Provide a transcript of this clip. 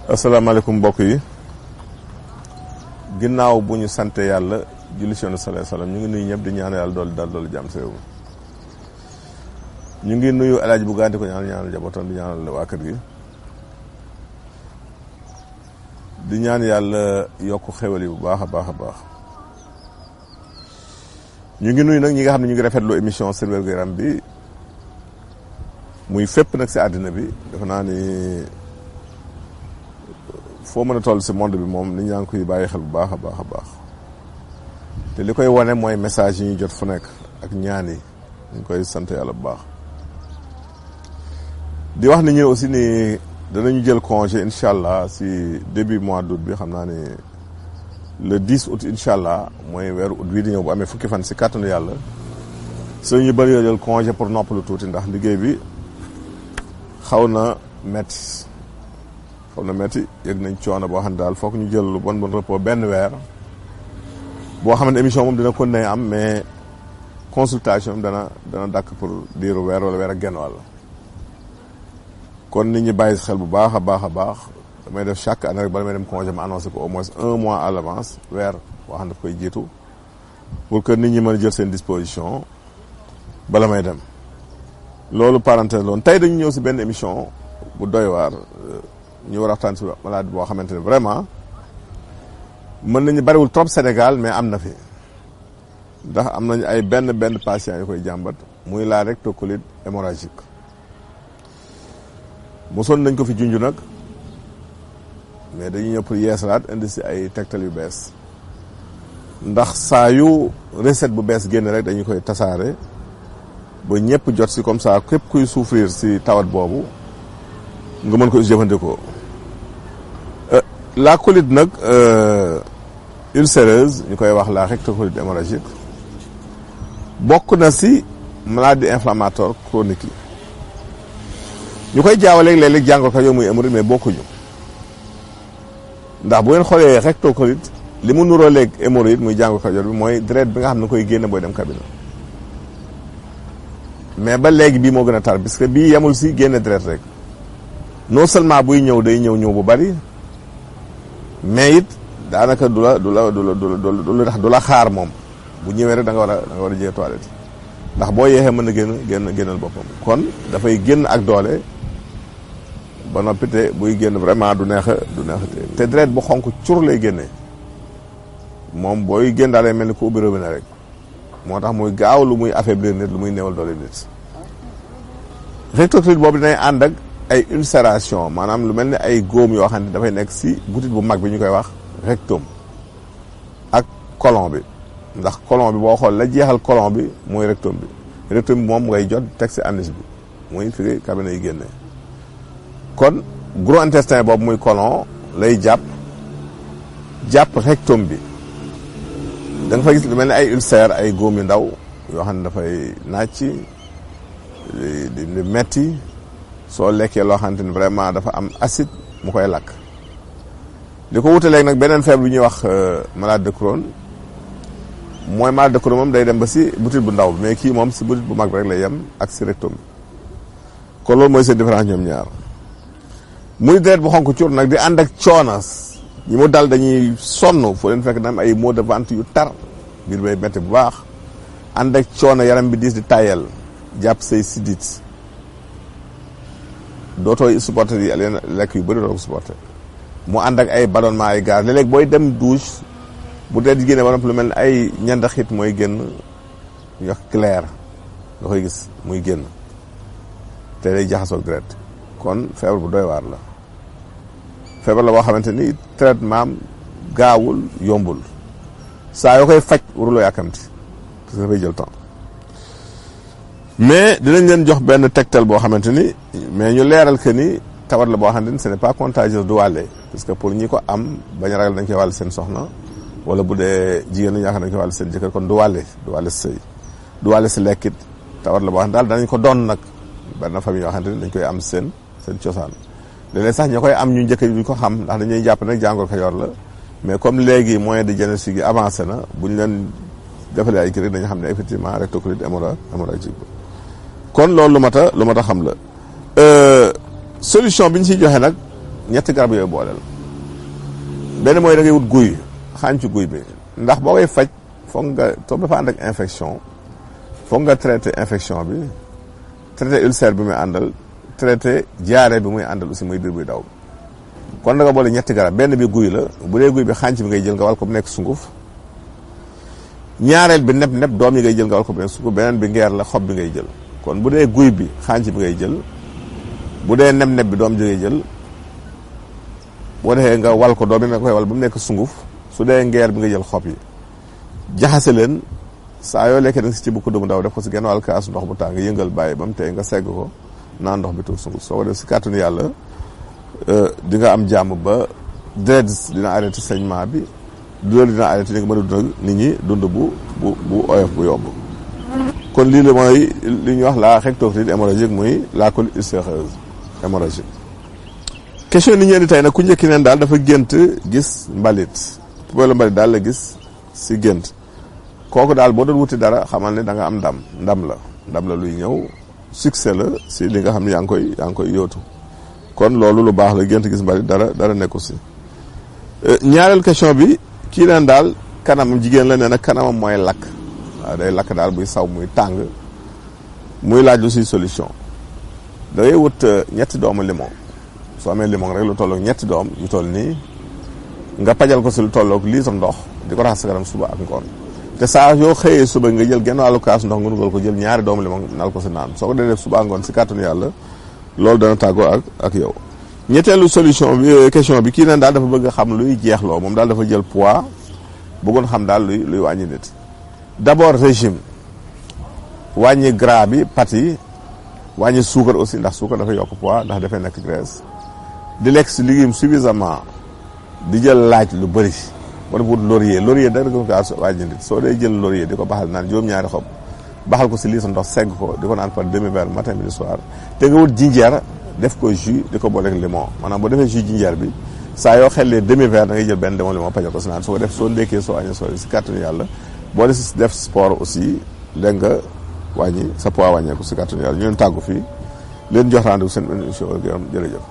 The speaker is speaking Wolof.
asalaamaaleykum mbokk yi ginnaaw bu ñu sante yàlla julli ci Yonent sallallahu alayhi wasallam ñu ngi nuyu ñëpp di ñaan yàlla doolu jàmm si réew mi ñu ngi nuyu El Hadj Bougane di ko ñaanal njabootam di ñaanal waa kër gi di ñaan yàlla yokk xewal yi bu baax a baax a baax ñu ngi nuyu nag ñi nga xam ne ñu ngi rafetlu émission Sen Wergu Yaram bi muy fépp nag si àddina bi defe naa ni foo mën a toll si monde bi moom nit ñaa ngi koy bàyyi xel bu baax a baax a baax te li koy wane mooy message yi ñuy jot fu nekk ak ñaan yi ñu koy sant yàlla bu baax di wax ni ñu aussi ni danañu jël congé incha allah si début mois d'août bi xam naa ni le 10 août incha allah mooy weeru août bii di ñëw bu amee fukki fan si kàttanu yàlla soo ñu bëri yoo jël congé pour noppalu tuuti ndax liggéey bi xaw na metti yëg nañ coono boo xam ne daal foog ñu jël lu bon repos benn weer boo xam ne émission moom dina ko ne am mais consultation dana dàkk pour diiru weer wala weer ak genn wàll kon nit ñi bàyyi xel bu baax a baax a baax damay def chaque année rek bala may dem congé ma annoncé ko au moins 1 mois à l'avance weer boo xam ne daf koy jiitu pour que nit ñi mën a jël seen disposition bala may dem loolu parenthèse loon tey dañu ñëw si benn émission bu doy waar ñu war a waxtaan si maladie boo xamante ne vraiment mën nañu bariwul trop Sénégal mais am na fi ndax am nañu ay benn patient yu koy jàmbat muy la rectocolite hémorragique mosoon nañ ko fi junj nag mais dañuy ñëw pour yeesalaat indi si ay tegtal yu bees ndax saa yu recette bu bees génn rek dañu koy tasaare ba ñëpp jot si comme ça képp kuy souffrir si tawat boobu nga mën ko jëfandikoo. La colite nag ulcéreuse ñu koy wax la rectocolite hémorragique bokk na si maladie inflammatoire chronique yi ñu koy jaawaleeg léeg-léeg jàngoro Kajoor muy hémorroïde mais bokkuñu ndax bu ngeen xoolee rectocolite li mu nuroo léeg hémorroïde muy jàngoro Kajoor bi mooy deret bi nga xam ne koy génne booy dem cabine mais ba léegi bii moo gën a tar parce que bii yemul si génne deret rek non seulement buy ñëw day ñëw bu bari mais it daanaka du la xaar moom bu ñëwee rek da nga war a jël toilette ndax boo yeexee mën na génnal boppam kon dafay génn ak doole ba noppi te buy génn vraiment du neex te deret bu xonk cur lay génnee moom booy génn daal mel ni ku ubbi robinet rek moo tax muy gaaw lu muy affaiblir nit lu muy néewal doole nit rectocolite boobu dinay ànd ak ay ulcération maanaam lu mel ni ay góom yoo xam ne dafay nekk si butit bu mag bi ñu koy wax rectum ak colon bi ndax colon bi boo xool la jeexal colon bi mooy rectum bi moom ngay jot teg si anus bi muy fi cabine yi génne kon gros intestin boobu muy colon lay jàpp rectum bi da nga fa gis lu mel ni ay ulcère ay góom yu ndaw yoo xam ne dafay nàcc di metti soo lekkee loo xamante ni vraiment dafa am acide mu koy lakk li ko wutaleeg nag beneen feebar bi ñuy wax malade de Crohn mooy malade de Crohn moom day dem ba si butit bu ndaw bi mais kii moom si butit bu mag rek lay yem ak si rectum bi kon loolu mooy seen différence ñoom ñaar muy deret bu xonk cur nag di ànd ak coonas ñi mu dal dañuy sonn foo leen fekk na am ay maux de ventre yu tar biir bay métti bu baax ànd ak coono yaram bi diis di tayel jàpp say sidit dootoo supporter yi leen lekk yu bëri doo ko supporter mu ànd ak ay ballonnement ay gaz léeg-léeg booy dem douche bu dee di génne ba lu mel ne ay ñandaxit mooy génn ñu wax clair nga koy gis muy génn te day jaxasoo deret kon feebar bu doy waar la feebar la boo xamante ni traitement gaawul yombul saa yoo koy faj waruloo yàkkamti parce que dafay jël temps mais dinañ leen jox benn tegtal boo xamante ni mais ñu leeral que ni tawat la boo xamante ni ce n'est pas contagieux du wàlle parce que pour ñi ko am bañ a ragal dañ koy wàll seen soxna wala bu dee jigéen ñi yaakaar dañ koy wàll seen jëkkër kon du wàlle si sëy du wàlle si lekkit tawat la boo xam ne daal danañ ko doon nag benn famille yoo xamante ni dañ koy am seen cosaan léeg-léeg sax ña koy am ñu njëkk duñ ko xam ndax dañuy jàpp nag jàngoro Kajoor la mais comme léegi moyen de diagnostic yi avancé na bu ñu leen defalee ay kii rek dañu xam ne effectivement rectocolite hémorragique kon loolu lu mat a xam la solution bi ñu siy joxe nag ñetti garab yooyu booleel benn mooy da ngay wut guy xaañ ci guy bi ndax boo koy faj foog nga toog dafa ànd ak infection foog nga traité infection bi traité ulcère bi muy àndal traité diarrhée bi muy àndal aussi muy biir buy daw kon da nga boole ñetti garab benn bi guy la bu dee guy bi xànc bi ngay jël nga wal ko bu nekk sunguf ñaareel bi neb doom yi ngay jël nga wal ko bu nekk sunguf beneen bi ngeer la xob bi ngay jël kon bu dee guy bi xànc bi ngay jël bu dee neb bi doom ji ngay jël boo defee nga wal ko doom yi nga koy wal ba mu nekk sunguf su dee ngeer bi nga jël xob yi jaxase leen saa yoo lekkee da nga si ci bu kudd bu ndaw def ko si genn wàll kaas ndox bu tàng yëngal bàyyi ba mu tey nga segg ko naan ndox bi tuur sunguf soo ko def si kàttanu yàlla di nga am jàmm ba deret dina arrêté saignement bi doole dina arrêté di nga mën a dund nit ñi dund bu oyof bu yomb kon lii la mooy li ñuy wax la rectocolite hémorragique muy la colite ulcéreuse hémorragique question ni ñeen di tey nag ku njëkki neen daal dafa gént gis mbalit poubelle mbalit daal la gis si gént kooku daal boo doon wuti dara xamal ne da nga am ndam la luy ñëw succès la si li nga xam ne yaa ngi koy yóotu kon loolu lu baax la gént gis mbalit dara nekku si ñaareel question bi kii neen daal kanamam jigéen la nee na kanamam mooy lakk waaw day lakk daal buy saw muy tàng muy laaj lu si solution da ngay wut ñetti doomu limon soo amee limon rek lu tolloog ñetti doom yu toll nii nga pajal ko si lu tolloog litre ndox di ko raxas sa kanam suba ak ngoon te saa yoo xëyee suba nga jël genn wàllu kaas ndox nga dugal ko jël ñaari doomu limon nal ko si naan soo ko dee def suba ak ngoon si kàttanu yàlla loolu dana tàggoo ak yow. ñetteelu solution bi question bi kii neen daal dafa bëgg a xam luy jeexloo moom daal dafa jël poids bëggoon xam daal luy wàññi nit d'abord régime wàññi gras bi pâtes yi wàññi suukar aussi ndax suukar dafay yokk poids ndax dafay nekk graisse di lekk si légume suffisamment di jël laaj lu bëri wala wut laurier dara ko wàññi nit soo dee jël laurier di ko baxal naan juróom-ñaari xob baxal ko si litre ndox segg ko di ko naan par demi-verre matin midi soir te nga wut jinjeer def ko jus di ko booleeg limon maanaam boo defee jus jinjeer bi saa yoo xellee demi-verre da ngay jël benn demo limon pajal ko si naan soo ko def soo ndékkee soo añee soo si kàttanu yàlla boo def sport aussi dégg nga wàññi sa poids wàññeeku si kàttanu yàlla ñu leen tàggu fii leen jox rendez-vous seen émission jërëjëf